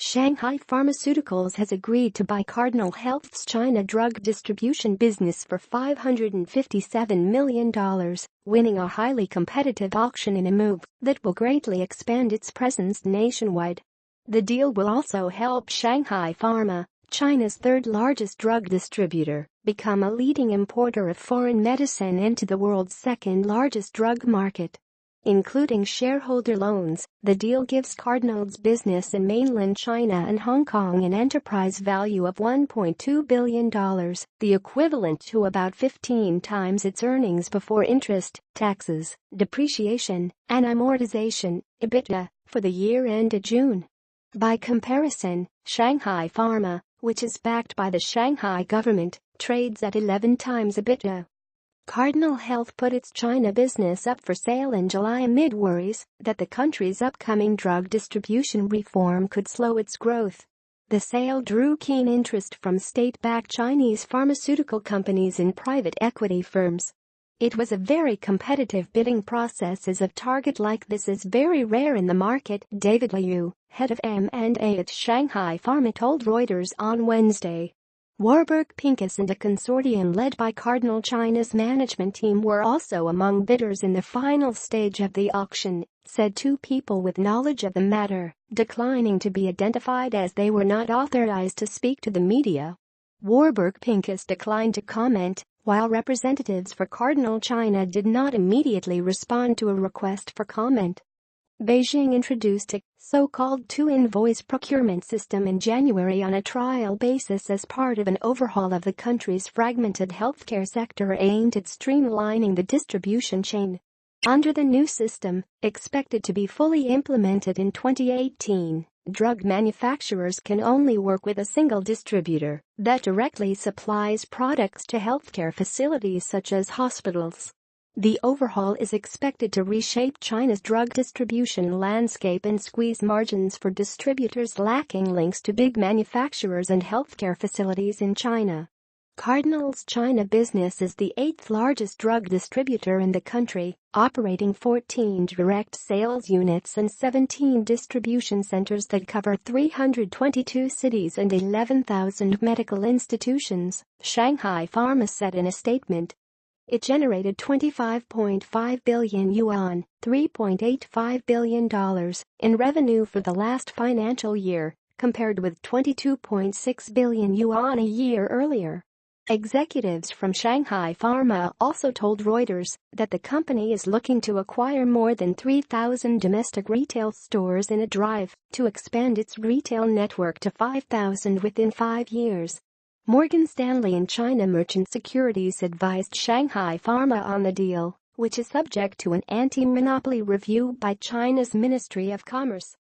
Shanghai Pharmaceuticals has agreed to buy Cardinal Health's China drug distribution business for $557 million, winning a highly competitive auction in a move that will greatly expand its presence nationwide. The deal will also help Shanghai Pharma, China's third-largest drug distributor, become a leading importer of foreign medicine into the world's second-largest drug market. Including shareholder loans, the deal gives Cardinal's business in mainland China and Hong Kong an enterprise value of $1.2 billion, the equivalent to about 15 times its earnings before interest, taxes, depreciation, and amortization, EBITDA, for the year ended June. By comparison, Shanghai Pharma, which is backed by the Shanghai government, trades at 11 times EBITDA. Cardinal Health put its China business up for sale in July amid worries that the country's upcoming drug distribution reform could slow its growth. The sale drew keen interest from state-backed Chinese pharmaceutical companies and private equity firms. It was a very competitive bidding process as a target like this is very rare in the market, David Liu, head of M&A at Shanghai Pharma told Reuters on Wednesday. Warburg Pincus and a consortium led by Cardinal China's management team were also among bidders in the final stage of the auction, said two people with knowledge of the matter, declining to be identified as they were not authorized to speak to the media. Warburg Pincus declined to comment, while representatives for Cardinal China did not immediately respond to a request for comment. Beijing introduced a so-called two-invoice procurement system in January on a trial basis as part of an overhaul of the country's fragmented healthcare sector aimed at streamlining the distribution chain. Under the new system, expected to be fully implemented in 2018, drug manufacturers can only work with a single distributor that directly supplies products to healthcare facilities such as hospitals. The overhaul is expected to reshape China's drug distribution landscape and squeeze margins for distributors lacking links to big manufacturers and healthcare facilities in China. Cardinal's China business is the eighth-largest drug distributor in the country, operating 14 direct sales units and 17 distribution centers that cover 322 cities and 11,000 medical institutions, Shanghai Pharma said in a statement. It generated 25.5 billion yuan, $3.85 billion, in revenue for the last financial year, compared with 22.6 billion yuan a year earlier. Executives from Shanghai Pharma also told Reuters that the company is looking to acquire more than 3,000 domestic retail stores in a drive to expand its retail network to 5,000 within 5 years. Morgan Stanley and China Merchant Securities advised Shanghai Pharma on the deal, which is subject to an anti-monopoly review by China's Ministry of Commerce.